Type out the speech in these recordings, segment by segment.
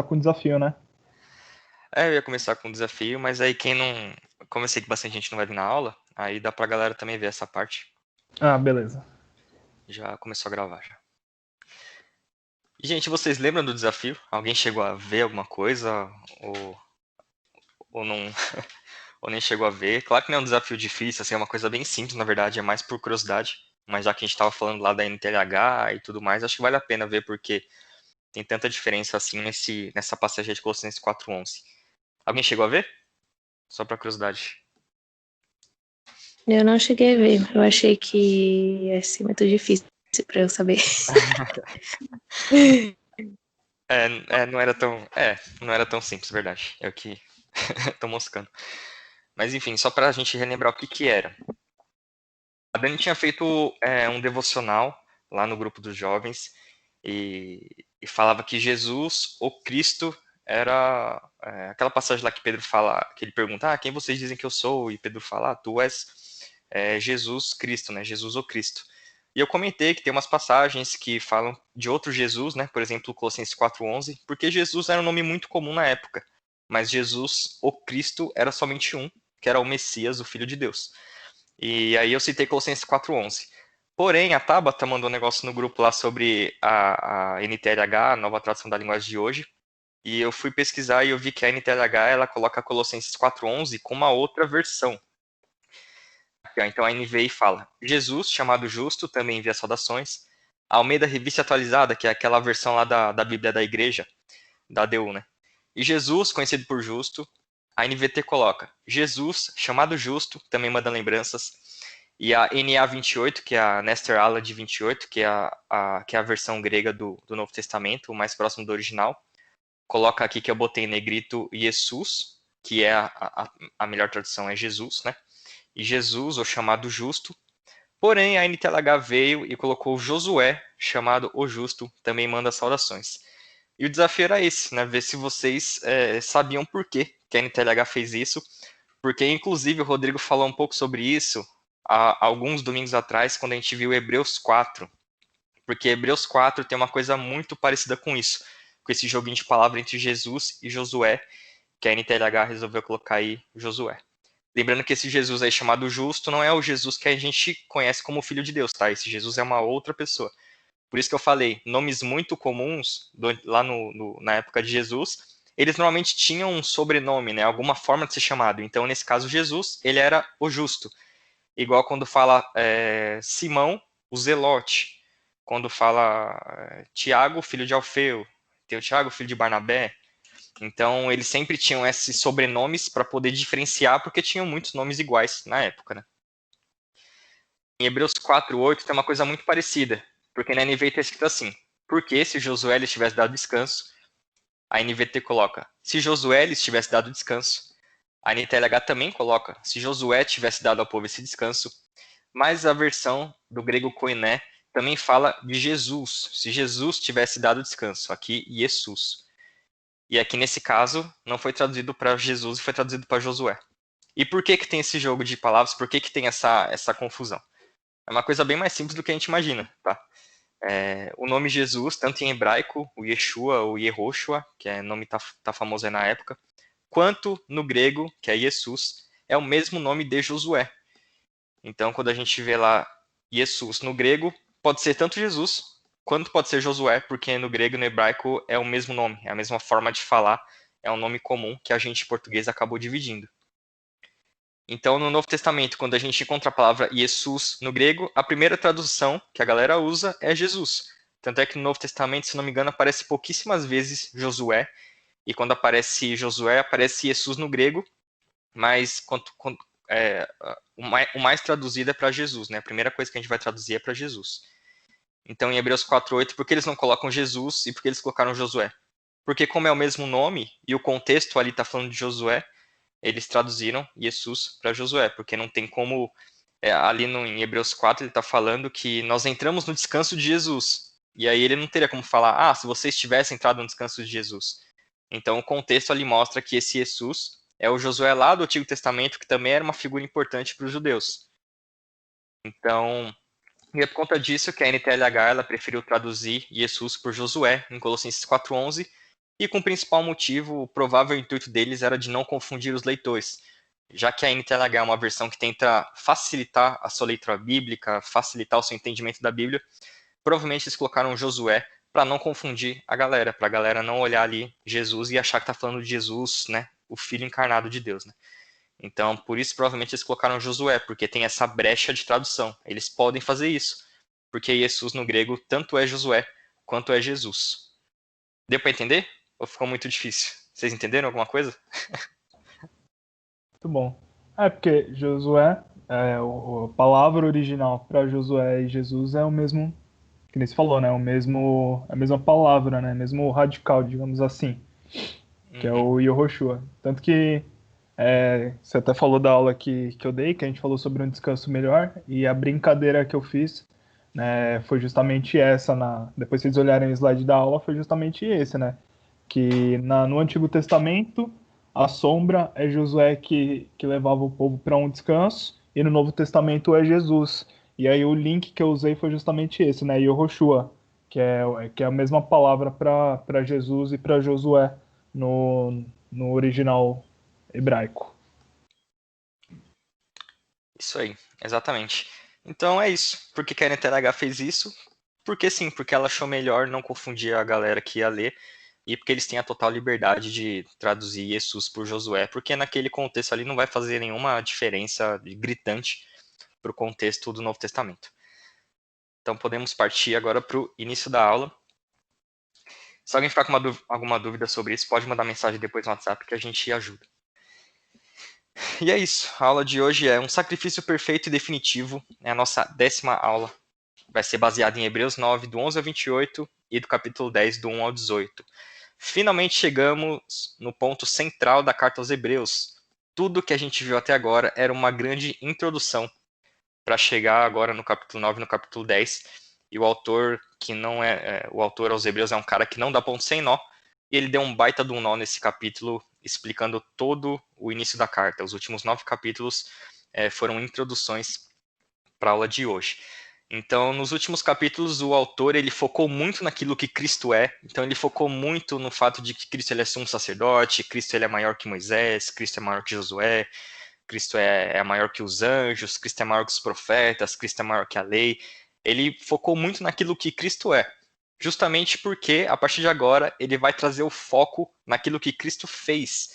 começar com o desafio, né? Eu ia começar com um desafio, mas aí quem não. Como eu sei que bastante gente não vai vir na aula, aí dá pra galera também ver essa parte. Ah, beleza. Já começou a gravar já. E, gente, vocês lembram do desafio? Alguém chegou a ver alguma coisa? Ou, ou não. Ou nem chegou a ver? Claro que não é um desafio difícil, assim, é uma coisa bem simples, na verdade, é mais por curiosidade. Mas já que a gente tava falando lá da NTLH e tudo mais, acho que vale a pena ver, porque tem tanta diferença assim nessa passagem de Colossenses 4:11. Alguém chegou a ver? Só pra curiosidade. Eu não cheguei a ver. Eu achei que ia ser muito difícil pra eu saber. Não era tão simples, verdade. Eu que tô moscando. Mas enfim, só pra gente relembrar o que que era. A Dani tinha feito um devocional lá no grupo dos jovens e falava que Jesus, o Cristo, era aquela passagem lá que Pedro fala, que ele pergunta, quem vocês dizem que eu sou? E Pedro fala, tu és Jesus Cristo, né? Jesus o Cristo. E eu comentei que tem umas passagens que falam de outro Jesus, né? Por exemplo, Colossenses 4:11, porque Jesus era um nome muito comum na época, mas Jesus, o Cristo, era somente um, que era o Messias, o Filho de Deus. E aí eu citei Colossenses 4:11. Porém, a Tabata mandou um negócio no grupo lá sobre a NTLH, a nova tradução da linguagem de hoje, e eu fui pesquisar e eu vi que a NTLH ela coloca Colossenses 4:11 com uma outra versão. Então a NVI fala: Jesus, chamado justo, também envia saudações. A Almeida Revista Atualizada, que é aquela versão lá da Bíblia da Igreja, da ADU, né? E Jesus, conhecido por justo. A NVT coloca: Jesus, chamado justo, também manda lembranças. E a NA28, que é a Nestor Aland 28, que é que é a versão grega do Novo Testamento, o mais próximo do original, coloca aqui que eu botei em negrito Jesus, que é a melhor tradução é Jesus, né? E Jesus, ou chamado justo. Porém, a NTLH veio e colocou Josué, chamado o justo, também manda saudações. E o desafio era esse, né? Ver se vocês sabiam por que a NTLH fez isso. Porque, inclusive, o Rodrigo falou um pouco sobre isso há alguns domingos atrás, quando a gente viu Hebreus 4. Porque Hebreus 4 tem uma coisa muito parecida com isso. Com esse joguinho de palavra entre Jesus e Josué, que a NTLH resolveu colocar aí Josué. Lembrando que esse Jesus aí chamado justo não é o Jesus que a gente conhece como Filho de Deus, tá? Esse Jesus é uma outra pessoa. Por isso que eu falei, nomes muito comuns lá na época de Jesus, eles normalmente tinham um sobrenome, né? Alguma forma de ser chamado. Então, nesse caso, Jesus, ele era o justo. Igual quando fala Simão, o Zelote. Quando fala Tiago, filho de Alfeu. Tem o Tiago, filho de Barnabé. Então, eles sempre tinham esses sobrenomes para poder diferenciar, porque tinham muitos nomes iguais na época, né? Em Hebreus 4:8 tem uma coisa muito parecida, porque na NVT está escrito assim: porque se Josué lhes tivesse dado descanso, a NVT coloca: se Josué lhes tivesse dado descanso. A NTLH também coloca: se Josué tivesse dado ao povo esse descanso. Mas a versão do grego koiné também fala de Jesus, se Jesus tivesse dado descanso. Aqui, Jesus. E aqui nesse caso, não foi traduzido para Jesus, foi traduzido para Josué. E por que tem esse jogo de palavras? Por que tem essa confusão? É uma coisa bem mais simples do que a gente imagina, tá? O nome Jesus, tanto em hebraico, o Yeshua ou Yehoshua, que é nome tá famoso aí na época, quanto no grego, que é Jesus, é o mesmo nome de Josué. Então, quando a gente vê lá Jesus no grego, pode ser tanto Jesus quanto pode ser Josué, porque no grego e no hebraico é o mesmo nome, é a mesma forma de falar, é um nome comum que a gente em português acabou dividindo. Então, no Novo Testamento, quando a gente encontra a palavra Jesus no grego, a primeira tradução que a galera usa é Jesus. Tanto é que no Novo Testamento, se não me engano, aparece pouquíssimas vezes Josué, e quando aparece Josué, aparece Jesus no grego, mas o mais traduzido é para Jesus, né? A primeira coisa que a gente vai traduzir é para Jesus. Então, em Hebreus 4:8, por que eles não colocam Jesus e por que eles colocaram Josué? Porque como é o mesmo nome e o contexto ali está falando de Josué, eles traduziram Jesus para Josué, porque não tem como, ali em Hebreus 4 ele está falando que nós entramos no descanso de Jesus, e aí ele não teria como falar, se vocês tivessem entrado no descanso de Jesus. Então o contexto ali mostra que esse Jesus é o Josué lá do Antigo Testamento, que também era uma figura importante para os judeus. Então, e é por conta disso que a NTLH ela preferiu traduzir Jesus por Josué, em Colossenses 4:11, E com o principal motivo, o provável intuito deles era de não confundir os leitores, já que a NTLH é uma versão que tenta facilitar a sua leitura bíblica, facilitar o seu entendimento da Bíblia, provavelmente eles colocaram Josué para não confundir a galera, para a galera não olhar ali Jesus e achar que está falando de Jesus, né, o Filho encarnado de Deus, né. Então, por isso, provavelmente eles colocaram Josué, porque tem essa brecha de tradução. Eles podem fazer isso, porque Jesus no grego tanto é Josué quanto é Jesus. Deu para entender? Ou ficou muito difícil? Vocês entenderam alguma coisa? Muito bom. Porque Josué, a palavra original para Josué e Jesus é o mesmo, que nem você falou, né? A mesma palavra, né? Mesmo radical, digamos assim, que é Uhum. o Yehoshua. Tanto que você até falou da aula que eu dei, que a gente falou sobre um descanso melhor, e a brincadeira que eu fiz, né, foi justamente essa. Depois vocês olharem o slide da aula, foi justamente esse, né? Que no Antigo Testamento, a sombra é Josué que levava o povo para um descanso, e no Novo Testamento é Jesus. E aí o link que eu usei foi justamente esse, né? Yehoshua, que é a mesma palavra para Jesus e para Josué no original hebraico. Isso aí, exatamente. Então é isso. Por que a NTLH fez isso? Porque sim, porque ela achou melhor não confundir a galera que ia ler e porque eles têm a total liberdade de traduzir Jesus por Josué, porque naquele contexto ali não vai fazer nenhuma diferença gritante para o contexto do Novo Testamento. Então podemos partir agora para o início da aula. Se alguém ficar com alguma dúvida sobre isso, pode mandar mensagem depois no WhatsApp que a gente ajuda. E é isso. A aula de hoje é um sacrifício perfeito e definitivo. É a nossa 10ª aula. Vai ser baseada em Hebreus 9, do 11 ao 28 e do capítulo 10, do 1 ao 18. Finalmente chegamos no ponto central da carta aos Hebreus. Tudo que a gente viu até agora era uma grande introdução para chegar agora no capítulo 9 e no capítulo 10. E o autor, que não o autor aos Hebreus é um cara que não dá ponto sem nó, e ele deu um baita de um nó nesse capítulo, explicando todo o início da carta. Os últimos 9 capítulos foram introduções para a aula de hoje. Então, nos últimos capítulos, o autor ele focou muito naquilo que Cristo é. Então, ele focou muito no fato de que Cristo ele é sumo sacerdote, Cristo ele é maior que Moisés, Cristo é maior que Josué, Cristo é maior que os anjos, Cristo é maior que os profetas, Cristo é maior que a lei. Ele focou muito naquilo que Cristo é. Justamente porque, a partir de agora, ele vai trazer o foco naquilo que Cristo fez.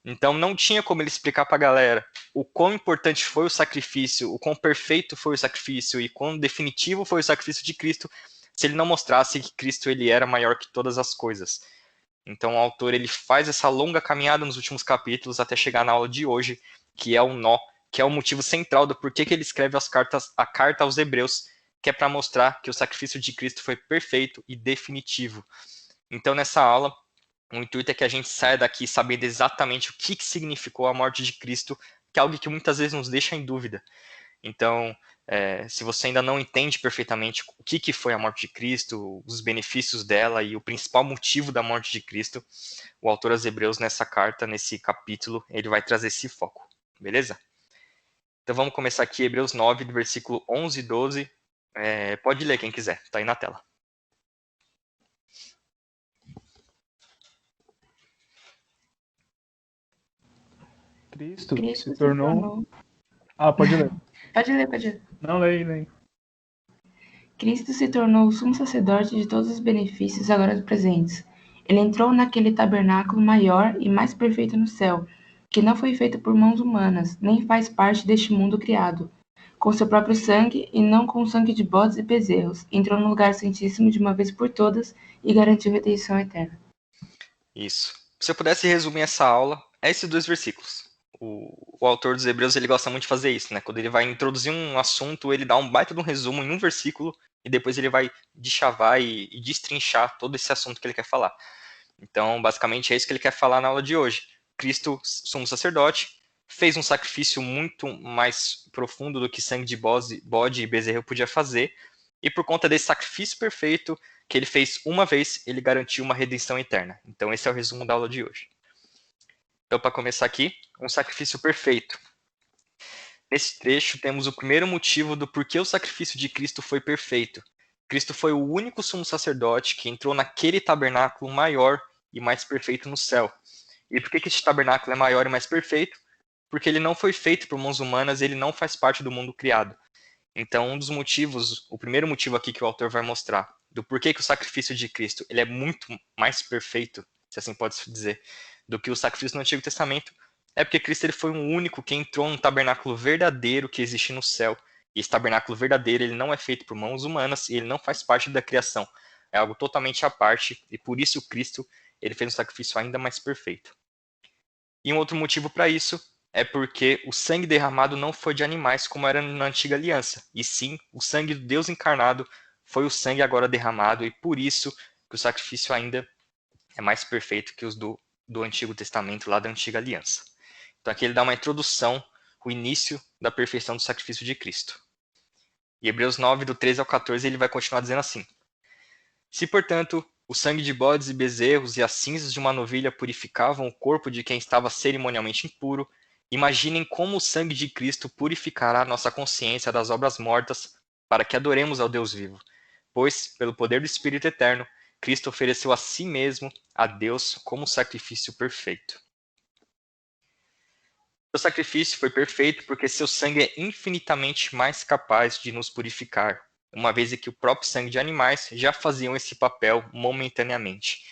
Então não tinha como ele explicar para a galera o quão importante foi o sacrifício, o quão perfeito foi o sacrifício e quão definitivo foi o sacrifício de Cristo, se ele não mostrasse que Cristo ele era maior que todas as coisas. Então o autor ele faz essa longa caminhada nos últimos capítulos até chegar na aula de hoje, que é o nó, que é o motivo central do porquê que ele escreve a carta aos Hebreus, que é para mostrar que o sacrifício de Cristo foi perfeito e definitivo. Então nessa aula o intuito é que a gente saia daqui sabendo exatamente o que significou a morte de Cristo, que é algo que muitas vezes nos deixa em dúvida. Então, se você ainda não entende perfeitamente o que foi a morte de Cristo, os benefícios dela e o principal motivo da morte de Cristo, o autor aos Hebreus, nessa carta, nesse capítulo, ele vai trazer esse foco. Beleza? Então vamos começar aqui, Hebreus 9, do versículo 11 e 12. Pode ler quem quiser, está aí na tela. Cristo Cristo se tornou. Pode ler. Pode ler. Não, leio. Cristo se tornou o sumo sacerdote de todos os benefícios agora presentes. Ele entrou naquele tabernáculo maior e mais perfeito no céu, que não foi feito por mãos humanas, nem faz parte deste mundo criado. Com seu próprio sangue, e não com o sangue de bodes e bezerros, entrou no lugar santíssimo de uma vez por todas e garantiu redenção eterna. Isso. Se eu pudesse resumir essa aula, é esses 2 versículos. O autor dos Hebreus ele gosta muito de fazer isso, né? Quando ele vai introduzir um assunto, ele dá um baita de um resumo em um versículo e depois ele vai deschavar e destrinchar todo esse assunto que ele quer falar. Então, basicamente, é isso que ele quer falar na aula de hoje. Cristo, sumo sacerdote, fez um sacrifício muito mais profundo do que sangue de bode e bezerro podia fazer, e por conta desse sacrifício perfeito que ele fez uma vez, ele garantiu uma redenção eterna. Então, esse é o resumo da aula de hoje. Então, para começar aqui, um sacrifício perfeito. Nesse trecho, temos o primeiro motivo do porquê o sacrifício de Cristo foi perfeito. Cristo foi o único sumo sacerdote que entrou naquele tabernáculo maior e mais perfeito no céu. E por que esse tabernáculo é maior e mais perfeito? Porque ele não foi feito por mãos humanas, ele não faz parte do mundo criado. Então, um dos motivos, o primeiro motivo aqui que o autor vai mostrar, do porquê que o sacrifício de Cristo ele é muito mais perfeito, se assim pode se dizer, do que o sacrifício no Antigo Testamento, é porque Cristo ele foi o único que entrou num tabernáculo verdadeiro que existe no céu. E esse tabernáculo verdadeiro ele não é feito por mãos humanas e ele não faz parte da criação. É algo totalmente à parte e por isso Cristo ele fez um sacrifício ainda mais perfeito. E um outro motivo para isso é porque o sangue derramado não foi de animais como era na antiga aliança, e sim o sangue do Deus encarnado foi o sangue agora derramado, e por isso que o sacrifício ainda é mais perfeito que os do Antigo Testamento, lá da antiga aliança. Então aqui ele dá uma introdução, o início da perfeição do sacrifício de Cristo. E Hebreus 9, do 13 ao 14, ele vai continuar dizendo assim: Se, portanto, o sangue de bodes e bezerros e as cinzas de uma novilha purificavam o corpo de quem estava cerimonialmente impuro, imaginem como o sangue de Cristo purificará nossa consciência das obras mortas, para que adoremos ao Deus vivo. Pois, pelo poder do Espírito Eterno, Cristo ofereceu a si mesmo a Deus como sacrifício perfeito. Seu sacrifício foi perfeito porque seu sangue é infinitamente mais capaz de nos purificar, uma vez que o próprio sangue de animais já faziam esse papel momentaneamente.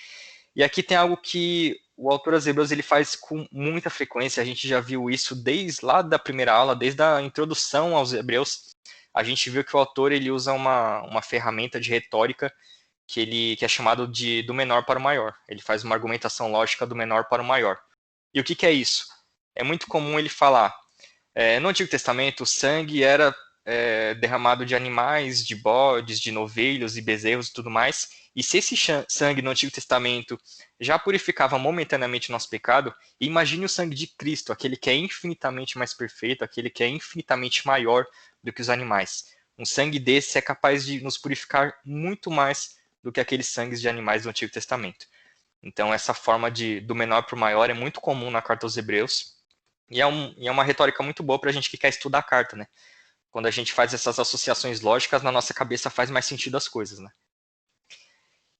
E aqui tem algo que o autor aos Hebreus ele faz com muita frequência, a gente já viu isso desde lá da primeira aula, desde a introdução aos Hebreus, a gente viu que o autor ele usa uma ferramenta de retórica que é chamado do menor para o maior. Ele faz uma argumentação lógica do menor para o maior. E o que é isso? É muito comum ele falar, no Antigo Testamento o sangue era derramado de animais, de bodes, de novilhos e bezerros e tudo mais, e se esse sangue no Antigo Testamento já purificava momentaneamente o nosso pecado, imagine o sangue de Cristo, aquele que é infinitamente mais perfeito, aquele que é infinitamente maior do que os animais. Um sangue desse é capaz de nos purificar muito mais do que aqueles sangues de animais do Antigo Testamento. Então essa forma do menor para o maior é muito comum na carta aos Hebreus, e é uma retórica muito boa para a gente que quer estudar a carta, né? Quando a gente faz essas associações lógicas, na nossa cabeça faz mais sentido as coisas, né?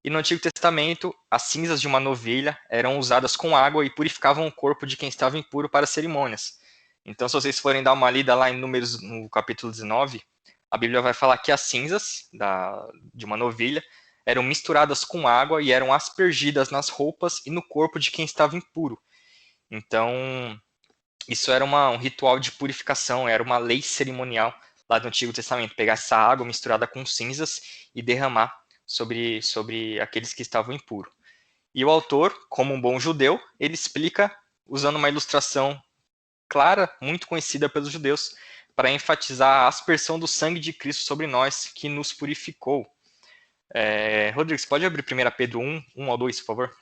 E no Antigo Testamento, as cinzas de uma novilha eram usadas com água e purificavam o corpo de quem estava impuro para cerimônias. Então, se vocês forem dar uma lida lá em Números, no capítulo 19, a Bíblia vai falar que as cinzas de uma novilha eram misturadas com água e eram aspergidas nas roupas e no corpo de quem estava impuro. Então, isso era um ritual de purificação, era uma lei cerimonial lá do Antigo Testamento, pegar essa água misturada com cinzas e derramar sobre aqueles que estavam impuros. E o autor, como um bom judeu, ele explica usando uma ilustração clara, muito conhecida pelos judeus, para enfatizar a aspersão do sangue de Cristo sobre nós, que nos purificou. Rodrigo, você pode abrir 1 Pedro 1, 1 ao 2, por favor?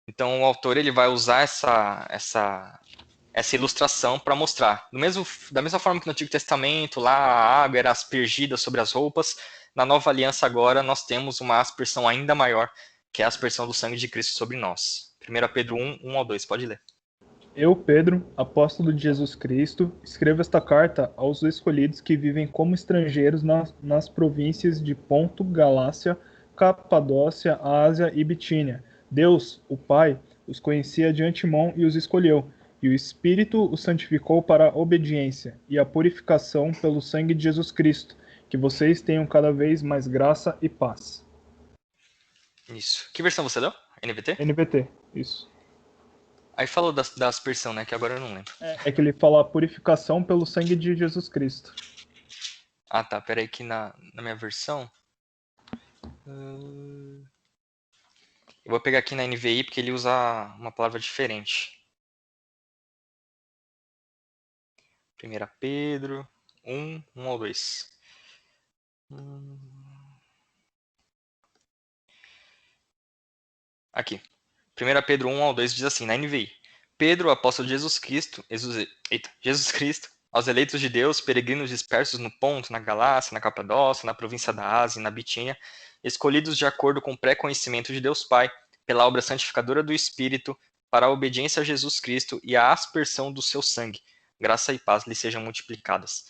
Então, o autor ele vai usar essa ilustração para mostrar. Da mesma forma que no Antigo Testamento, lá a água era aspergida sobre as roupas, na Nova Aliança agora nós temos uma aspersão ainda maior, que é a aspersão do sangue de Cristo sobre nós. 1 Pedro 1, 1 ao 2, pode ler. Eu, Pedro, apóstolo de Jesus Cristo, escrevo esta carta aos escolhidos que vivem como estrangeiros nas províncias de Ponto, Galácia, Capadócia, Ásia e Bitínia. Deus, o Pai, os conhecia de antemão e os escolheu, e o Espírito os santificou para a obediência e a purificação pelo sangue de Jesus Cristo, que vocês tenham cada vez mais graça e paz. Isso. Que versão você deu? NVT? NVT, isso. Aí falou da aspersão, né? Que agora eu não lembro. É que ele fala a purificação pelo sangue de Jesus Cristo. Ah, tá. Pera aí que na minha versão... Eu vou pegar aqui na NVI porque ele usa uma palavra diferente. 1 Pedro 1, 1 ao 2. Aqui. 1 Pedro 1 ao 2 diz assim, na NVI. Pedro, apóstolo de Jesus Cristo, aos eleitos de Deus, peregrinos dispersos no Ponto, na Galácia, na Capadócia, na província da Ásia e na Bitínia, escolhidos de acordo com o pré-conhecimento de Deus Pai, pela obra santificadora do Espírito, para a obediência a Jesus Cristo e a aspersão do seu sangue. Graça e paz lhe sejam multiplicadas.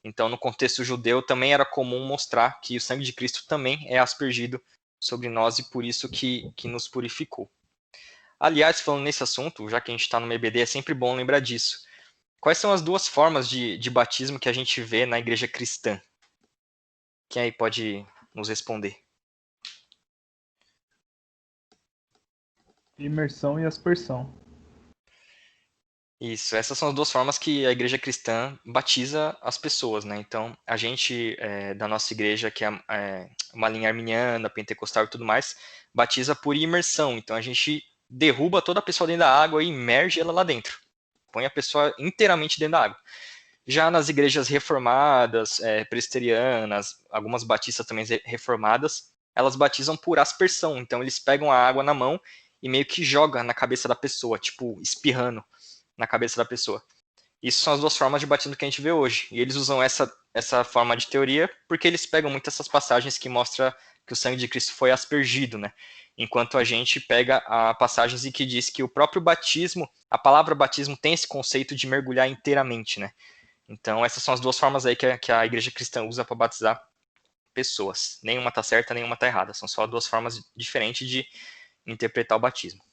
Então, no contexto judeu, também era comum mostrar que o sangue de Cristo também é aspergido sobre nós e por isso que nos purificou. Aliás, falando nesse assunto, já que a gente está no EBD, é sempre bom lembrar disso. Quais são as duas formas de batismo que a gente vê na igreja cristã? Quem aí pode nos responder? Imersão e aspersão. Isso, essas são as duas formas que a igreja cristã batiza as pessoas, né? Então, a gente da nossa igreja, que é uma linha arminiana, pentecostal e tudo mais, batiza por imersão. Então, a gente derruba toda a pessoa dentro da água e imerge ela lá dentro. Põe a pessoa inteiramente dentro da água. Já nas igrejas reformadas, presbiterianas, algumas batistas também reformadas, elas batizam por aspersão. Então, eles pegam a água na mão e meio que jogam na cabeça da pessoa, tipo, espirrando na cabeça da pessoa. Isso são as duas formas de batismo que a gente vê hoje. E eles usam essa forma de teoria porque eles pegam muito essas passagens que mostram que o sangue de Cristo foi aspergido, né? Enquanto a gente pega passagens em que diz que o próprio batismo, a palavra batismo tem esse conceito de mergulhar inteiramente, né? Então essas são as duas formas aí que a igreja cristã usa para batizar pessoas. Nenhuma tá certa, nenhuma tá errada. São só duas formas diferentes de interpretar o batismo.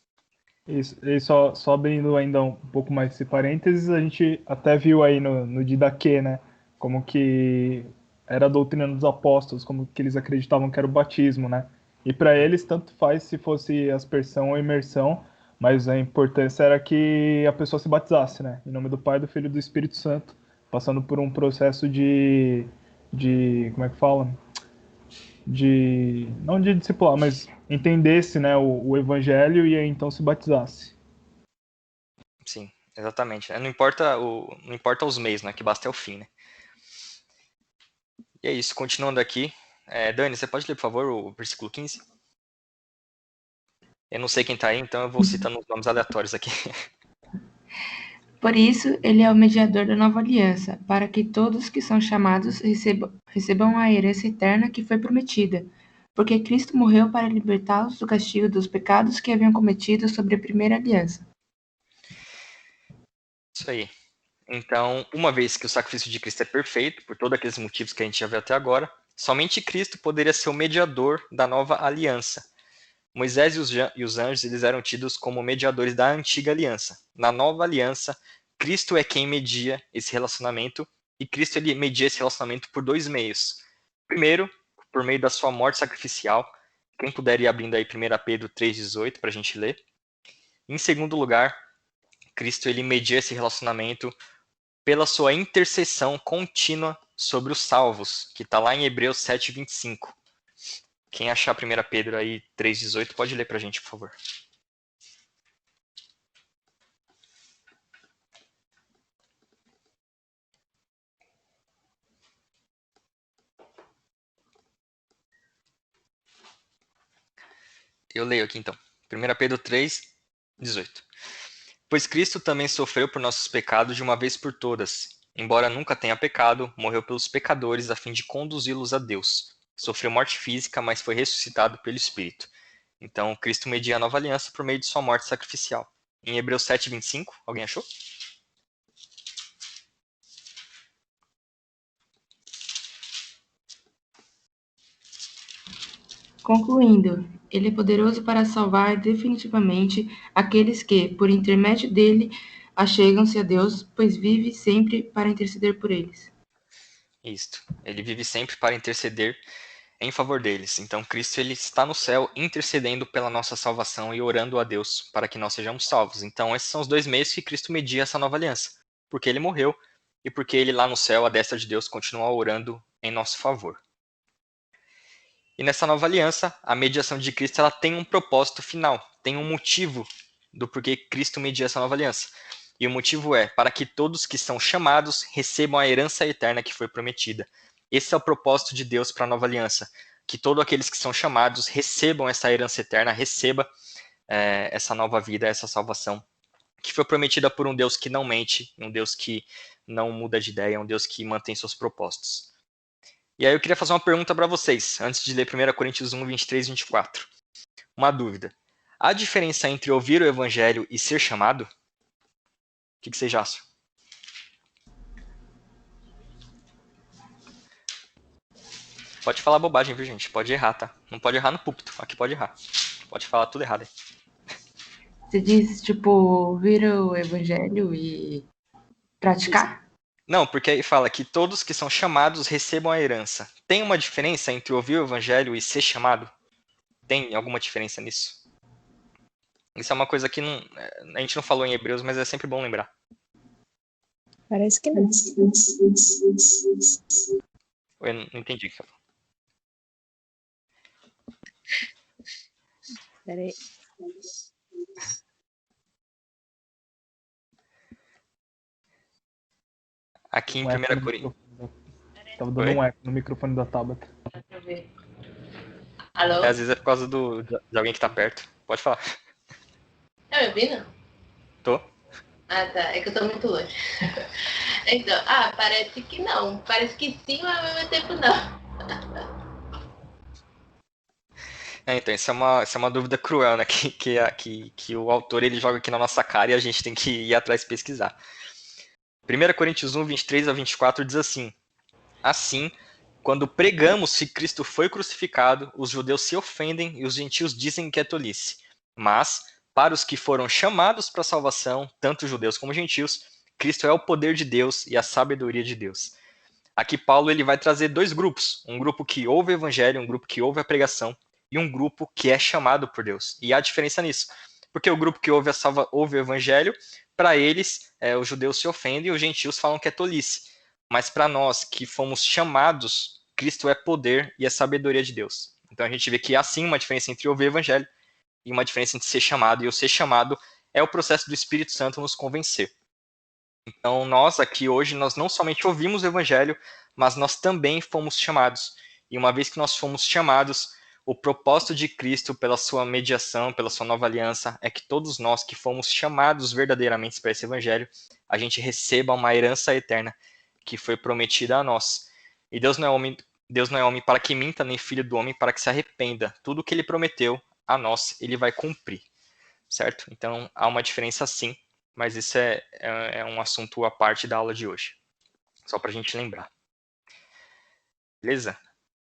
Isso, e só abrindo ainda um pouco mais esse parênteses, a gente até viu aí no Didaquê, né? Como que era a doutrina dos apóstolos, como que eles acreditavam que era o batismo, né? E para eles, tanto faz se fosse aspersão ou imersão, mas a importância era que a pessoa se batizasse, né? Em nome do Pai, do Filho e do Espírito Santo, passando por um processo como é que fala? Não de discipular, mas entendesse, né, o evangelho e aí então se batizasse. Sim, exatamente. Não importa não importa os meios, né? Que basta é o fim, né? E é isso, continuando aqui. Dani, você pode ler, por favor, o versículo 15? Eu não sei quem está aí, então eu vou citando os nomes aleatórios aqui. Por isso, ele é o mediador da nova aliança, para que todos que são chamados recebam a herança eterna que foi prometida. Porque Cristo morreu para libertá-los do castigo dos pecados que haviam cometido sobre a primeira aliança. Isso aí. Então, uma vez que o sacrifício de Cristo é perfeito, por todos aqueles motivos que a gente já viu até agora, somente Cristo poderia ser o mediador da nova aliança. Moisés e os anjos eles eram tidos como mediadores da antiga aliança. Na nova aliança, Cristo é quem media esse relacionamento, e Cristo ele media esse relacionamento por dois meios. Primeiro, por meio da sua morte sacrificial. Quem puder ir abrindo aí 1 Pedro 3,18 para a gente ler. Em segundo lugar, Cristo ele media esse relacionamento pela sua intercessão contínua sobre os salvos, que está lá em Hebreus 7,25. Quem achar 1 Pedro aí 3,18 pode ler para a gente, por favor. Eu leio aqui então. 1 Pedro 3,18. Pois Cristo também sofreu por nossos pecados de uma vez por todas. Embora nunca tenha pecado, morreu pelos pecadores a fim de conduzi-los a Deus. Sofreu morte física, mas foi ressuscitado pelo Espírito. Então, Cristo media a nova aliança por meio de sua morte sacrificial. Em Hebreus 7,25, alguém achou? Concluindo, ele é poderoso para salvar definitivamente aqueles que, por intermédio dele, achegam-se a Deus, pois vive sempre para interceder por eles. Isto. Ele vive sempre para interceder em favor deles. Então, Cristo ele está no céu intercedendo pela nossa salvação e orando a Deus para que nós sejamos salvos. Então, esses são os dois meios que Cristo media essa nova aliança. Porque ele morreu e porque ele lá no céu, à destra de Deus, continua orando em nosso favor. E nessa nova aliança, a mediação de Cristo ela tem um propósito final, tem um motivo do porquê Cristo media essa nova aliança. E o motivo é para que todos que são chamados recebam a herança eterna que foi prometida. Esse é o propósito de Deus para a nova aliança, que todos aqueles que são chamados recebam essa herança eterna, receba essa nova vida, essa salvação, que foi prometida por um Deus que não mente, um Deus que não muda de ideia, um Deus que mantém seus propósitos. E aí eu queria fazer uma pergunta para vocês, antes de ler 1 Coríntios 1, 23 e 24. Uma dúvida. Há diferença entre ouvir o evangelho e ser chamado? O que vocês acham? Pode falar bobagem, viu, gente? Pode errar, tá? Não pode errar no púlpito. Aqui pode errar. Pode falar tudo errado aí. Você diz, tipo, ouvir o evangelho e praticar? Não, porque aí fala que todos que são chamados recebam a herança. Tem uma diferença entre ouvir o evangelho e ser chamado? Tem alguma diferença nisso? Isso é uma coisa que a gente não falou em Hebreus, mas é sempre bom lembrar. Parece que não. Eu não entendi o que você falou. Peraí. Aqui em Um eco 1 no Coríntios. microfone. Tava dando um eco no microfone da Tabata. Deixa eu ver. Alô? Às vezes é por causa de alguém que tá perto. Pode falar. Tá me ouvindo? Tô? Ah, tá. É que eu tô muito longe. Então, parece que não. Parece que sim, mas ao mesmo tempo não. Então, isso é uma dúvida cruel, né? Que o autor ele joga aqui na nossa cara e a gente tem que ir atrás e pesquisar. 1 Coríntios 1, 23 a 24 diz assim: Assim, quando pregamos que Cristo foi crucificado, os judeus se ofendem e os gentios dizem que é tolice. Mas, para os que foram chamados para a salvação, tanto judeus como gentios, Cristo é o poder de Deus e a sabedoria de Deus. Aqui Paulo ele vai trazer dois grupos, um grupo que ouve o evangelho, um grupo que ouve a pregação, e um grupo que é chamado por Deus. E há diferença nisso, porque o grupo que ouve o evangelho, para eles, os judeus se ofendem e os gentios falam que é tolice. Mas para nós que fomos chamados, Cristo é poder e é sabedoria de Deus. Então a gente vê que há sim uma diferença entre ouvir o evangelho e uma diferença entre ser chamado. E o ser chamado é o processo do Espírito Santo nos convencer. Então nós aqui hoje, nós não somente ouvimos o evangelho, mas nós também fomos chamados. E uma vez que nós fomos chamados, o propósito de Cristo pela sua mediação, pela sua nova aliança, é que todos nós que fomos chamados verdadeiramente para esse evangelho, a gente receba uma herança eterna que foi prometida a nós. E Deus não é homem para que minta, nem filho do homem para que se arrependa. Tudo que ele prometeu a nós, ele vai cumprir. Certo? Então há uma diferença sim, mas isso é um assunto à parte da aula de hoje. Só para a gente lembrar. Beleza?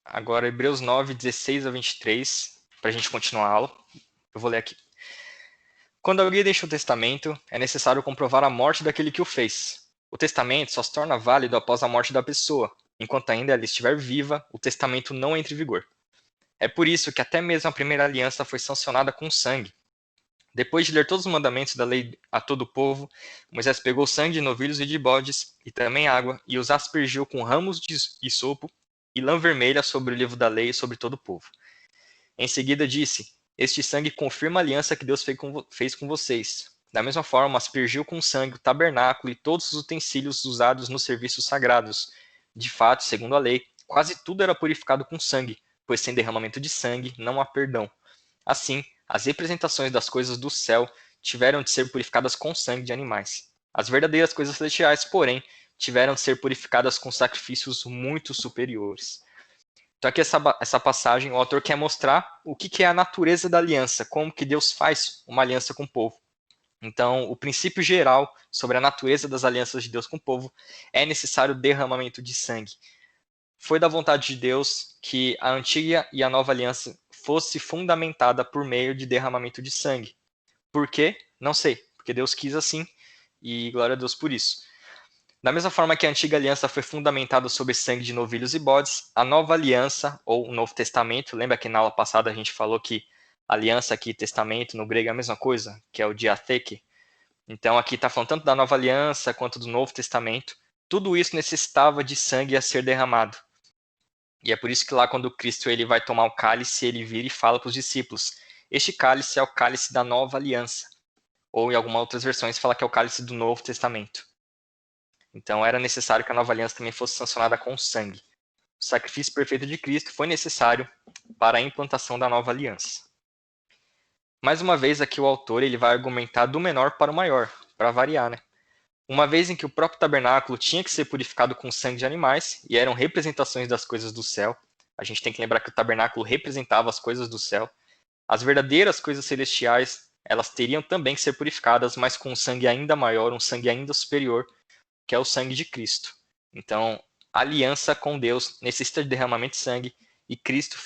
Agora, Hebreus 9, 16 a 23, para a gente continuar a aula. Eu vou ler aqui. Quando alguém deixa o testamento, é necessário comprovar a morte daquele que o fez. O testamento só se torna válido após a morte da pessoa. Enquanto ainda ela estiver viva, o testamento não entra em vigor. É por isso que até mesmo a primeira aliança foi sancionada com sangue. Depois de ler todos os mandamentos da lei a todo o povo, Moisés pegou sangue de novilhos e de bodes, e também água, e os aspergiu com ramos de isopo e lã vermelha sobre o livro da lei e sobre todo o povo. Em seguida disse: Este sangue confirma a aliança que Deus fez com vocês. Da mesma forma, aspergiu com sangue o tabernáculo e todos os utensílios usados nos serviços sagrados. De fato, segundo a lei, quase tudo era purificado com sangue, pois sem derramamento de sangue não há perdão. Assim, as representações das coisas do céu tiveram de ser purificadas com sangue de animais. As verdadeiras coisas celestiais, porém, tiveram de ser purificadas com sacrifícios muito superiores. Então aqui essa passagem, o autor quer mostrar o que é a natureza da aliança, como que Deus faz uma aliança com o povo. Então, o princípio geral sobre a natureza das alianças de Deus com o povo é necessário derramamento de sangue. Foi da vontade de Deus que a antiga e a nova aliança fosse fundamentada por meio de derramamento de sangue. Por quê? Não sei, porque Deus quis assim e glória a Deus por isso. Da mesma forma que a antiga aliança foi fundamentada sobre sangue de novilhos e bodes, a nova aliança, ou o Novo Testamento, lembra que na aula passada a gente falou que aliança aqui, testamento, no grego é a mesma coisa, que é o diatheke. Então aqui está falando tanto da nova aliança quanto do Novo Testamento. Tudo isso necessitava de sangue a ser derramado. E é por isso que lá quando Cristo ele vai tomar o cálice, ele vira e fala para os discípulos: este cálice é o cálice da nova aliança. Ou em algumas outras versões fala que é o cálice do Novo Testamento. Então era necessário que a nova aliança também fosse sancionada com sangue. O sacrifício perfeito de Cristo foi necessário para a implantação da nova aliança. Mais uma vez aqui o autor ele vai argumentar do menor para o maior, para variar, né? Uma vez em que o próprio tabernáculo tinha que ser purificado com sangue de animais, e eram representações das coisas do céu, a gente tem que lembrar que o tabernáculo representava as coisas do céu, as verdadeiras coisas celestiais, elas teriam também que ser purificadas, mas com um sangue ainda maior, um sangue ainda superior, que é o sangue de Cristo. Então, A aliança com Deus necessita de derramamento de sangue e Cristo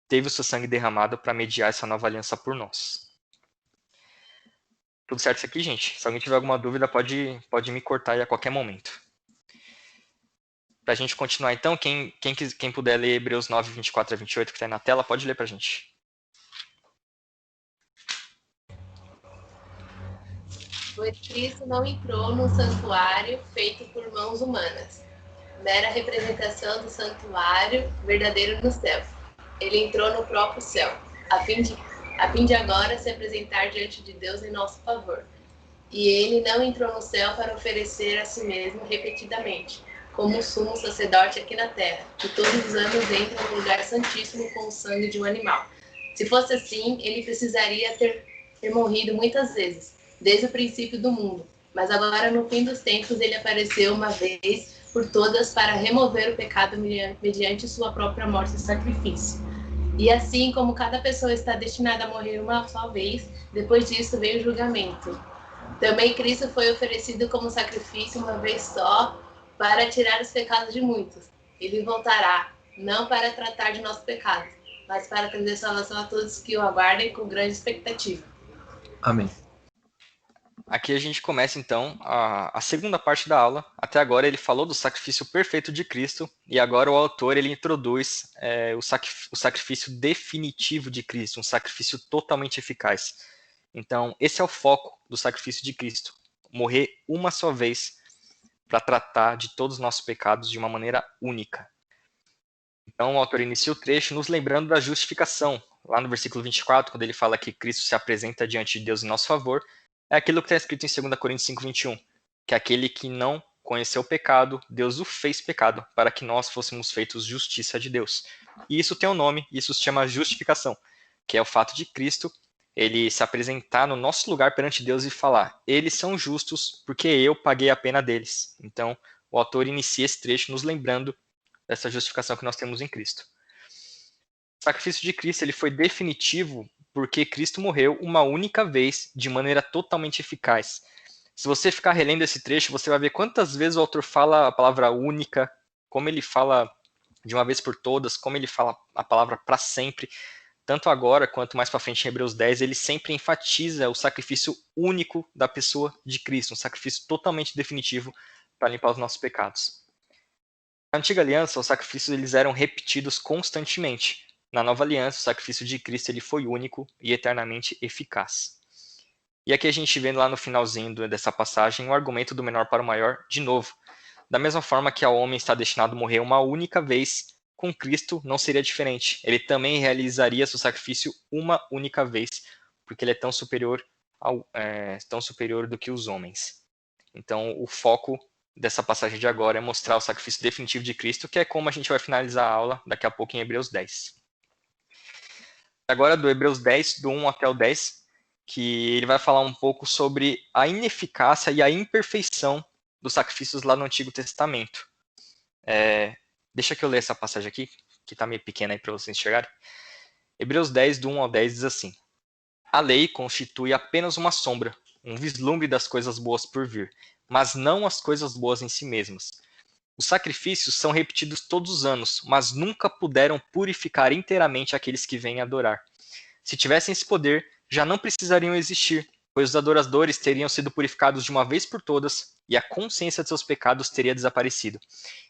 teve o seu sangue derramado para mediar essa nova aliança por nós. Tudo certo isso aqui, gente? Se alguém tiver alguma dúvida, pode me cortar aí a qualquer momento. Para a gente continuar então, quem puder ler Hebreus 9, 24 a 28, que está aí na tela, pode ler para a gente. Pois Cristo não entrou no santuário feito por mãos humanas, mera representação do santuário verdadeiro no céu. Ele entrou no próprio céu, a fim de agora se apresentar diante de Deus em nosso favor. E ele não entrou no céu para oferecer a si mesmo repetidamente, como o sumo sacerdote aqui na terra, que todos os anos entra no lugar santíssimo com o sangue de um animal. Se fosse assim, ele precisaria ter morrido muitas vezes, desde o princípio do mundo. Mas agora, no fim dos tempos, ele apareceu uma vez por todas para remover o pecado mediante sua própria morte e sacrifício. E assim como cada pessoa está destinada a morrer uma só vez, depois disso veio o julgamento. Também Cristo foi oferecido como sacrifício uma vez só para tirar os pecados de muitos. Ele voltará, não para tratar de nossos pecados, mas para trazer salvação a todos que o aguardem com grande expectativa. Amém. Aqui a gente começa então a segunda parte da aula. Até agora ele falou do sacrifício perfeito de Cristo e agora o autor ele introduz o sacrifício definitivo de Cristo, um sacrifício totalmente eficaz. Então esse é o foco do sacrifício de Cristo, morrer uma só vez para tratar de todos os nossos pecados de uma maneira única. Então o autor inicia o trecho nos lembrando da justificação. Lá no versículo 24, quando ele fala que Cristo se apresenta diante de Deus em nosso favor, é aquilo que está escrito em 2 Coríntios 5, 21, que aquele que não conheceu o pecado, Deus o fez pecado, para que nós fôssemos feitos justiça de Deus. E isso tem um nome, isso se chama justificação, que é o fato de Cristo, ele se apresentar no nosso lugar perante Deus e falar, eles são justos porque eu paguei a pena deles. Então, o autor inicia esse trecho nos lembrando dessa justificação que nós temos em Cristo. O sacrifício de Cristo ele foi definitivo porque Cristo morreu uma única vez, de maneira totalmente eficaz. Se você ficar relendo esse trecho, você vai ver quantas vezes o autor fala a palavra única, como ele fala de uma vez por todas, como ele fala a palavra para sempre. Tanto agora, quanto mais para frente em Hebreus 10, ele sempre enfatiza o sacrifício único da pessoa de Cristo, um sacrifício totalmente definitivo para limpar os nossos pecados. Na antiga aliança, os sacrifícios eles eram repetidos constantemente. Na nova aliança, o sacrifício de Cristo ele foi único e eternamente eficaz. E aqui a gente vê lá no finalzinho dessa passagem o argumento do menor para o maior de novo. Da mesma forma que o homem está destinado a morrer uma única vez, com Cristo não seria diferente. Ele também realizaria seu sacrifício uma única vez, porque ele é tão superior do que os homens. Então o foco dessa passagem de agora é mostrar o sacrifício definitivo de Cristo, que é como a gente vai finalizar a aula daqui a pouco em Hebreus 10. Agora do Hebreus 10, do 1 até o 10, que ele vai falar um pouco sobre a ineficácia e a imperfeição dos sacrifícios lá no Antigo Testamento. Deixa que eu ler essa passagem aqui, que está meio pequena aí para vocês enxergarem. Hebreus 10, do 1 ao 10 diz assim: a lei constitui apenas uma sombra, um vislumbre das coisas boas por vir, mas não as coisas boas em si mesmas. Os sacrifícios são repetidos todos os anos, mas nunca puderam purificar inteiramente aqueles que vêm adorar. Se tivessem esse poder, já não precisariam existir, pois os adoradores teriam sido purificados de uma vez por todas e a consciência de seus pecados teria desaparecido.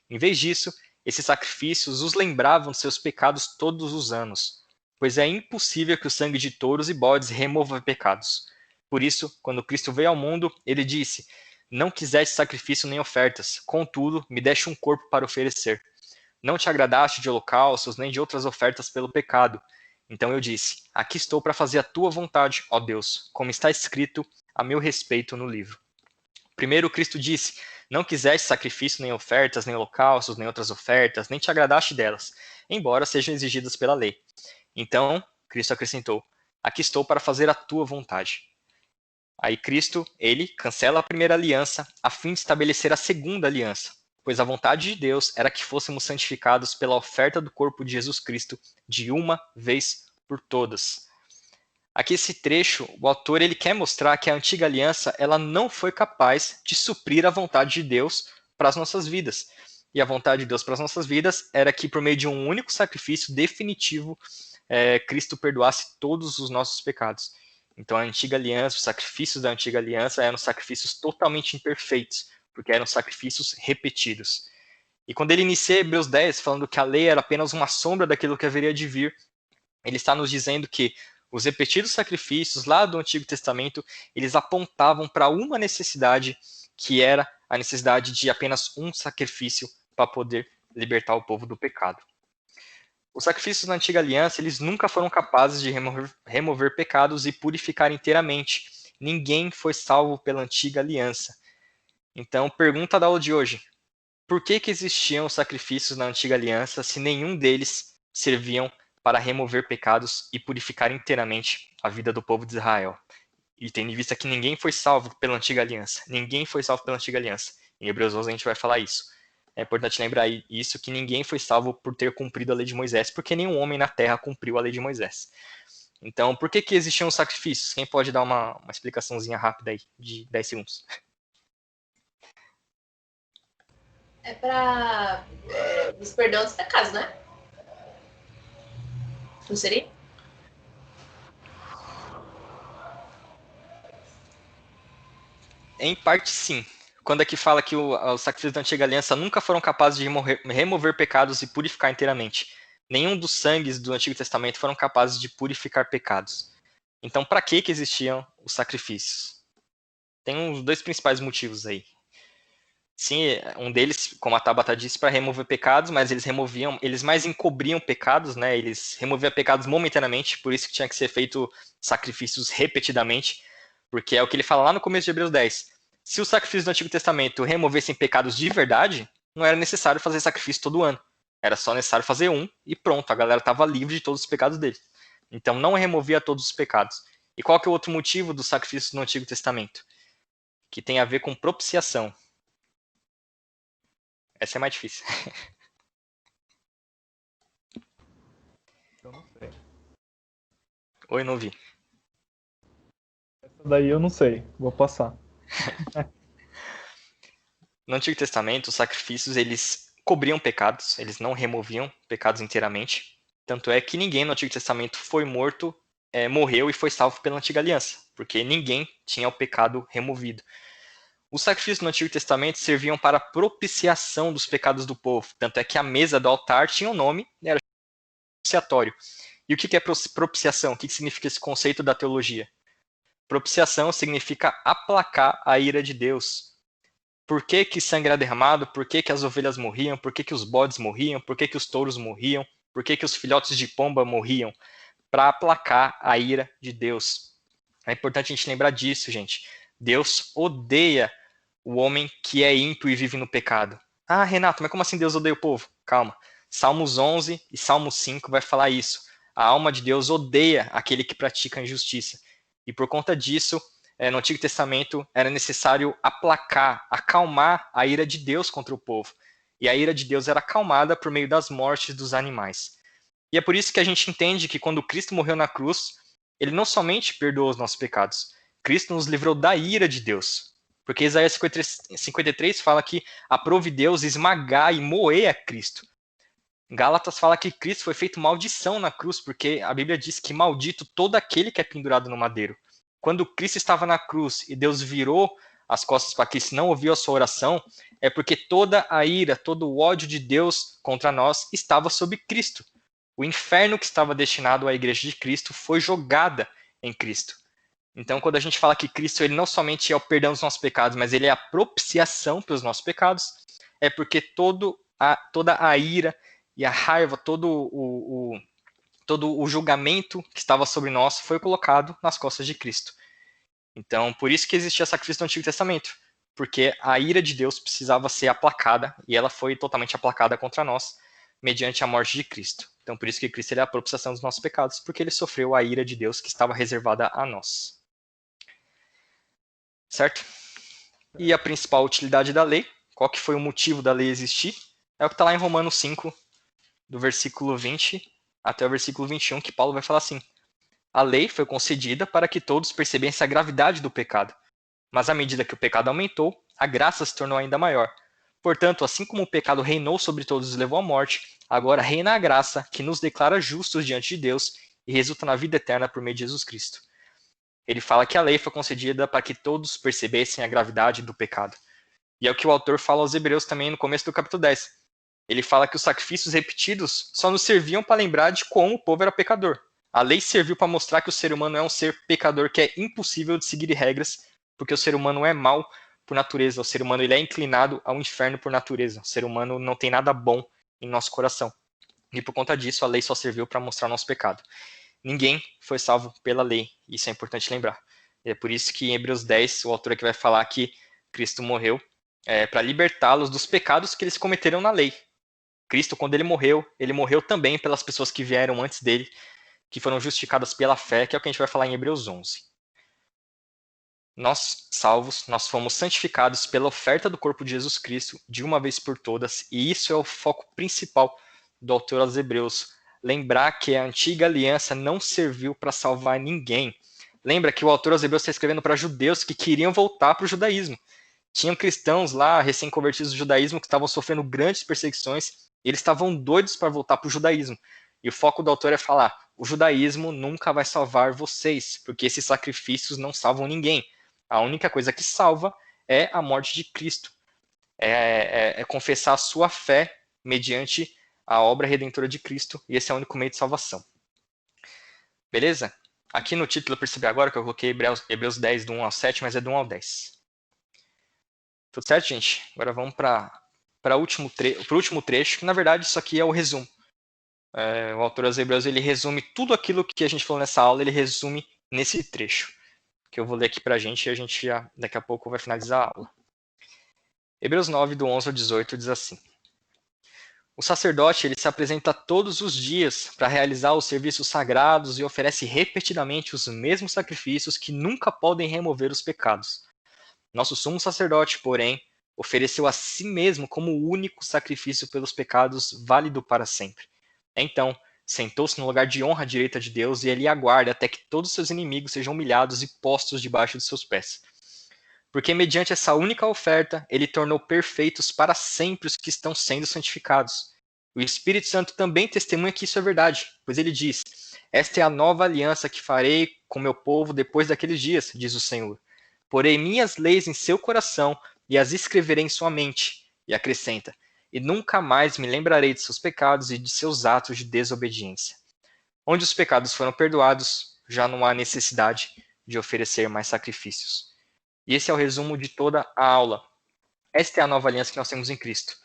Em vez disso, esses sacrifícios os lembravam de seus pecados todos os anos, pois é impossível que o sangue de touros e bodes remova pecados. Por isso, quando Cristo veio ao mundo, ele disse: não quiseste sacrifício nem ofertas, contudo, me deste um corpo para oferecer. Não te agradaste de holocaustos, nem de outras ofertas pelo pecado. Então eu disse: aqui estou para fazer a tua vontade, ó Deus, como está escrito a meu respeito no livro. Primeiro Cristo disse: não quiseste sacrifício nem ofertas, nem holocaustos, nem outras ofertas, nem te agradaste delas, embora sejam exigidas pela lei. Então Cristo acrescentou: aqui estou para fazer a tua vontade. Aí Cristo, ele cancela a primeira aliança a fim de estabelecer a segunda aliança, pois a vontade de Deus era que fôssemos santificados pela oferta do corpo de Jesus Cristo de uma vez por todas. Aqui esse trecho, o autor ele quer mostrar que a antiga aliança ela não foi capaz de suprir a vontade de Deus para as nossas vidas. e a vontade de Deus para as nossas vidas era que, por meio de um único sacrifício definitivo, Cristo perdoasse todos os nossos pecados. Então, a antiga aliança, os sacrifícios da antiga aliança eram sacrifícios totalmente imperfeitos, porque eram sacrifícios repetidos. E quando ele inicia Hebreus 10, falando que a lei era apenas uma sombra daquilo que haveria de vir, ele está nos dizendo que os repetidos sacrifícios lá do Antigo Testamento, eles apontavam para uma necessidade, que era a necessidade de apenas um sacrifício para poder libertar o povo do pecado. Os sacrifícios na Antiga Aliança, eles nunca foram capazes de remover pecados e purificar inteiramente. Ninguém foi salvo pela Antiga Aliança. Então, pergunta da aula de hoje. Por que existiam sacrifícios na Antiga Aliança se nenhum deles serviam para remover pecados e purificar inteiramente a vida do povo de Israel? E tendo em vista que ninguém foi salvo pela Antiga Aliança. Ninguém foi salvo pela Antiga Aliança. Em Hebreus 11 a gente vai falar isso. É importante lembrar isso, que ninguém foi salvo por ter cumprido a lei de Moisés, porque nenhum homem na terra cumpriu a lei de Moisés. Então, por que existiam os sacrifícios? Quem pode dar uma explicaçãozinha rápida aí, de 10 segundos? É para os perdão dos pecados, né? Não seria? Em parte, sim. Quando aqui fala que os sacrifícios da Antiga Aliança nunca foram capazes de remover pecados e purificar inteiramente. Nenhum dos sangues do Antigo Testamento foram capazes de purificar pecados. Então, para que existiam os sacrifícios? Tem uns dois principais motivos aí. Sim, um deles, como a Tabata disse, para remover pecados, mas eles mais encobriam pecados, né? Eles removiam pecados momentaneamente, por isso que tinha que ser feito sacrifícios repetidamente, porque é o que ele fala lá no começo de Hebreus 10. Se os sacrifícios do Antigo Testamento removessem pecados de verdade, não era necessário fazer sacrifício todo ano. Era só necessário fazer um e pronto, a galera estava livre de todos os pecados dele. Então não removia todos os pecados. E qual que é o outro motivo dos sacrifícios no Antigo Testamento? Que tem a ver com propiciação. Essa é mais difícil. Eu não sei. Oi, não vi. Essa daí eu não sei. Vou passar. No Antigo Testamento, os sacrifícios, eles cobriam pecados, eles não removiam pecados inteiramente. Tanto é que ninguém no Antigo Testamento foi morto, morreu e foi salvo pela Antiga Aliança, porque ninguém tinha o pecado removido. Os sacrifícios no Antigo Testamento serviam para a propiciação dos pecados do povo. Tanto é que a mesa do altar tinha um nome, era propiciatório. E o que é propiciação? O que significa esse conceito da teologia? Propiciação significa aplacar a ira de Deus. Por que sangue era derramado? Por que as ovelhas morriam? Por que os bodes morriam? Por que os touros morriam? Por que os filhotes de pomba morriam? Para aplacar a ira de Deus. É importante a gente lembrar disso, gente. Deus odeia o homem que é ímpio e vive no pecado. Ah, Renato, mas como assim Deus odeia o povo? Calma. Salmos 11 e Salmos 5 vai falar isso. A alma de Deus odeia aquele que pratica a injustiça. E por conta disso, no Antigo Testamento era necessário aplacar, acalmar a ira de Deus contra o povo. E a ira de Deus era acalmada por meio das mortes dos animais. E é por isso que a gente entende que quando Cristo morreu na cruz, ele não somente perdoou os nossos pecados, Cristo nos livrou da ira de Deus. Porque Isaías 53 fala que aprove Deus esmagar e moer a Cristo. Gálatas fala que Cristo foi feito maldição na cruz, porque a Bíblia diz que maldito todo aquele que é pendurado no madeiro. Quando Cristo estava na cruz e Deus virou as costas para Cristo e não ouviu a sua oração, é porque toda a ira, todo o ódio de Deus contra nós estava sobre Cristo. O inferno que estava destinado à igreja de Cristo foi jogada em Cristo. Então, quando a gente fala que Cristo ele não somente é o perdão dos nossos pecados, mas ele é a propiciação pelos nossos pecados, é porque toda a ira e a raiva, todo o julgamento que estava sobre nós foi colocado nas costas de Cristo. Então, por isso que existia sacrifício no Antigo Testamento, porque a ira de Deus precisava ser aplacada, e ela foi totalmente aplacada contra nós, mediante a morte de Cristo. Então, por isso que Cristo ele é a propiciação dos nossos pecados, porque ele sofreu a ira de Deus que estava reservada a nós. Certo? E a principal utilidade da lei, qual que foi o motivo da lei existir? É o que está lá em Romanos 5, do versículo 20 até o versículo 21, que Paulo vai falar assim: a lei foi concedida para que todos percebessem a gravidade do pecado, mas à medida que o pecado aumentou, a graça se tornou ainda maior, Portanto, assim como o pecado reinou sobre todos e levou à morte, agora reina a graça que nos declara justos diante de Deus e resulta na vida eterna por meio de Jesus Cristo. Ele fala que a lei foi concedida para que todos percebessem a gravidade do pecado. E é o que o autor fala aos Hebreus também no começo do capítulo 10. Ele fala que os sacrifícios repetidos só nos serviam para lembrar de como o povo era pecador. A lei serviu para mostrar que o ser humano é um ser pecador que é impossível de seguir regras, porque o ser humano é mau por natureza. O ser humano ele é inclinado ao inferno por natureza. O ser humano não tem nada bom em nosso coração. E por conta disso, a lei só serviu para mostrar o nosso pecado. Ninguém foi salvo pela lei. Isso é importante lembrar. E é por isso que em Hebreus 10, o autor aqui vai falar que Cristo morreu para libertá-los dos pecados que eles cometeram na lei. Cristo, quando ele morreu também pelas pessoas que vieram antes dele, que foram justificadas pela fé, que é o que a gente vai falar em Hebreus 11. Nós, salvos, nós fomos santificados pela oferta do corpo de Jesus Cristo, de uma vez por todas, e isso é o foco principal do autor aos Hebreus. Lembrar que a antiga aliança não serviu para salvar ninguém. Lembra que o autor aos Hebreus está escrevendo para judeus que queriam voltar para o judaísmo. Tinham cristãos lá, recém-convertidos do judaísmo, que estavam sofrendo grandes perseguições, e eles estavam doidos para voltar para o judaísmo. E o foco do autor é falar, o judaísmo nunca vai salvar vocês, porque esses sacrifícios não salvam ninguém. A única coisa que salva é a morte de Cristo. É confessar a sua fé mediante a obra redentora de Cristo, e esse é o único meio de salvação. Beleza? Aqui no título eu percebi agora que eu coloquei Hebreus 10, do 1 ao 7, mas é do 1 ao 10. Tudo certo, gente? Agora vamos para o último trecho, que na verdade isso aqui é o resumo. O autor aos Hebreus ele resume tudo aquilo que a gente falou nessa aula, ele resume nesse trecho, que eu vou ler aqui para a gente e a gente já, daqui a pouco vai finalizar a aula. Hebreus 9, do 11 ao 18, diz assim. O sacerdote ele se apresenta todos os dias para realizar os serviços sagrados e oferece repetidamente os mesmos sacrifícios que nunca podem remover os pecados. Nosso sumo sacerdote, porém, ofereceu a si mesmo como o único sacrifício pelos pecados válido para sempre. Então, sentou-se no lugar de honra à direita de Deus e ele aguarda até que todos seus inimigos sejam humilhados e postos debaixo de seus pés. Porque mediante essa única oferta, ele tornou perfeitos para sempre os que estão sendo santificados. O Espírito Santo também testemunha que isso é verdade, pois ele diz, esta é a nova aliança que farei com meu povo depois daqueles dias, diz o Senhor. Porei minhas leis em seu coração e as escreverei em sua mente. E acrescenta, e nunca mais me lembrarei de seus pecados e de seus atos de desobediência. Onde os pecados foram perdoados, já não há necessidade de oferecer mais sacrifícios. E esse é o resumo de toda a aula. Esta é a nova aliança que nós temos em Cristo.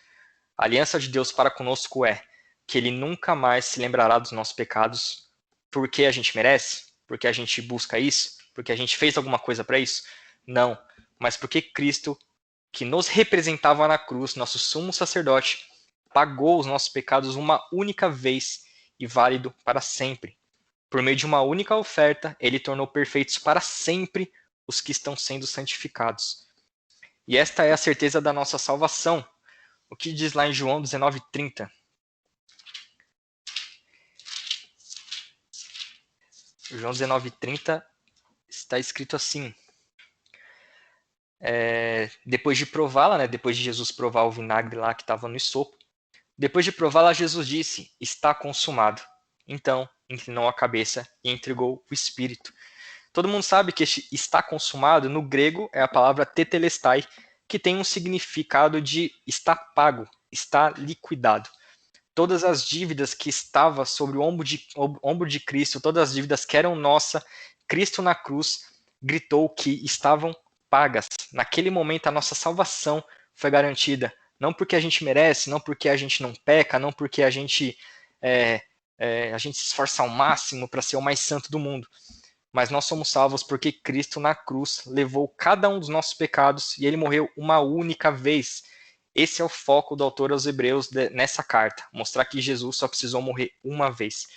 A aliança de Deus para conosco é que ele nunca mais se lembrará dos nossos pecados porque a gente merece, porque a gente busca isso, porque a gente fez alguma coisa para isso. Não, mas porque Cristo, que nos representava na cruz, nosso sumo sacerdote, pagou os nossos pecados uma única vez e válido para sempre. Por meio de uma única oferta, ele tornou perfeitos para sempre os que estão sendo santificados. E esta é a certeza da nossa salvação. O que diz lá em João 19:30? João 19:30 está escrito assim. Depois de prová-la, né, depois de Jesus provar o vinagre lá que estava no esopo, depois de prová-la, Jesus disse, está consumado. Então, inclinou a cabeça e entregou o Espírito. Todo mundo sabe que este está consumado, no grego, é a palavra tetelestai, que tem um significado de está pago, está liquidado. Todas as dívidas que estavam sobre o ombro de Cristo, todas as dívidas que eram nossas, Cristo na cruz gritou que estavam pagas. Naquele momento, a nossa salvação foi garantida. Não porque a gente merece, não porque a gente não peca, não porque a gente se esforça ao máximo para ser o mais santo do mundo. Mas nós somos salvos porque Cristo na cruz levou cada um dos nossos pecados e ele morreu uma única vez. Esse é o foco do autor aos Hebreus nessa carta, mostrar que Jesus só precisou morrer uma vez.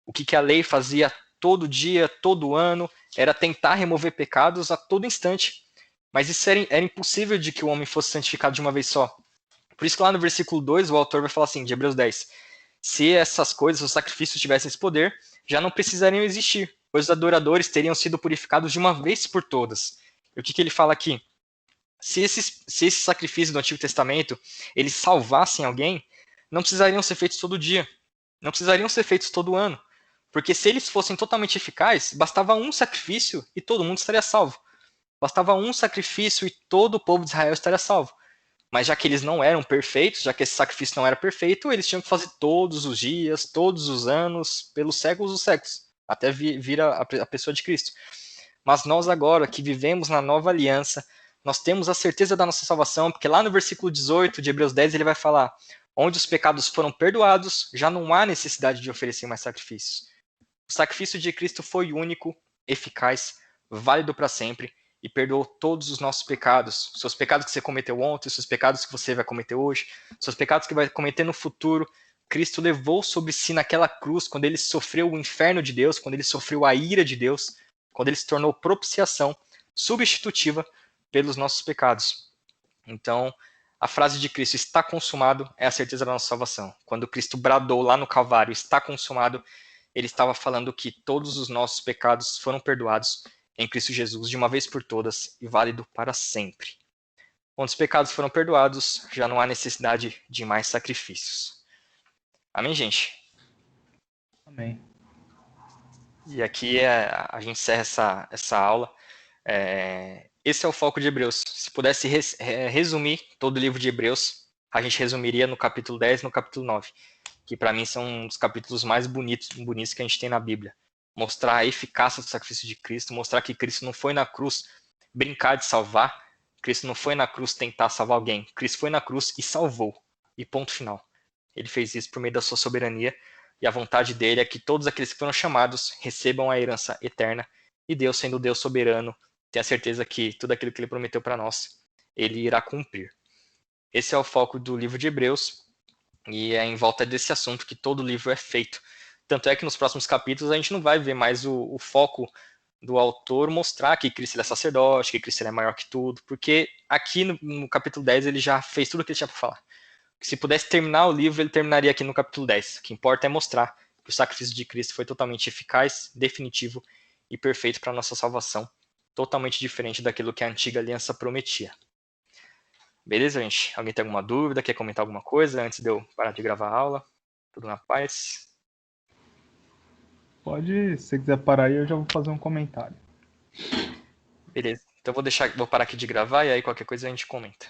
O que a lei fazia todo dia, todo ano, era tentar remover pecados a todo instante. Mas isso era impossível de que o homem fosse santificado de uma vez só. Por isso que lá no versículo 2, o autor vai falar assim, de Hebreus 10, se essas coisas, os sacrifícios tivessem esse poder, já não precisariam existir, pois os adoradores teriam sido purificados de uma vez por todas. E o que ele fala aqui? Se esses sacrifícios do Antigo Testamento, eles salvassem alguém, não precisariam ser feitos todo dia. Não precisariam ser feitos todo ano. Porque se eles fossem totalmente eficazes, bastava um sacrifício e todo mundo estaria salvo. Bastava um sacrifício e todo o povo de Israel estaria salvo. Mas já que eles não eram perfeitos, já que esse sacrifício não era perfeito, eles tinham que fazer todos os dias, todos os anos, pelos séculos dos séculos, até vir a pessoa de Cristo. Mas nós agora, que vivemos na nova aliança, nós temos a certeza da nossa salvação, porque lá no versículo 18 de Hebreus 10 ele vai falar: onde os pecados foram perdoados, já não há necessidade de oferecer mais sacrifícios. O sacrifício de Cristo foi único, eficaz, válido para sempre, e perdoou todos os nossos pecados. Seus pecados que você cometeu ontem, seus pecados que você vai cometer hoje, seus pecados que vai cometer no futuro. Cristo levou sobre si naquela cruz, quando ele sofreu o inferno de Deus, quando ele sofreu a ira de Deus, quando ele se tornou propiciação substitutiva pelos nossos pecados. Então, a frase de Cristo, está consumado, é a certeza da nossa salvação. Quando Cristo bradou lá no Calvário, está consumado, ele estava falando que todos os nossos pecados foram perdoados em Cristo Jesus, de uma vez por todas, e válido para sempre. Quando os pecados foram perdoados, já não há necessidade de mais sacrifícios. Amém, gente? Amém. E aqui a gente encerra essa aula. Esse é o foco de Hebreus. Se pudesse resumir todo o livro de Hebreus, a gente resumiria no capítulo 10 e no capítulo 9, que para mim são um dos capítulos mais bonitos que a gente tem na Bíblia. Mostrar a eficácia do sacrifício de Cristo, mostrar que Cristo não foi na cruz brincar de salvar, Cristo não foi na cruz tentar salvar alguém, Cristo foi na cruz e salvou, e ponto final. Ele fez isso por meio da sua soberania, e a vontade dele é que todos aqueles que foram chamados recebam a herança eterna, e Deus, sendo Deus soberano, tem a certeza que tudo aquilo que ele prometeu para nós, ele irá cumprir. Esse é o foco do livro de Hebreus, e é em volta desse assunto que todo o livro é feito. Tanto é que nos próximos capítulos a gente não vai ver mais o foco do autor mostrar que Cristo é sacerdote, que Cristo é maior que tudo, porque aqui no capítulo 10 ele já fez tudo o que ele tinha para falar. Se pudesse terminar o livro, ele terminaria aqui no capítulo 10. O que importa é mostrar que o sacrifício de Cristo foi totalmente eficaz, definitivo e perfeito para a nossa salvação, totalmente diferente daquilo que a antiga aliança prometia. Beleza, gente? Alguém tem alguma dúvida? Quer comentar alguma coisa antes de eu parar de gravar a aula? Tudo na paz? Pode, se você quiser parar aí, eu já vou fazer um comentário. Beleza. Então vou parar aqui de gravar e aí qualquer coisa a gente comenta.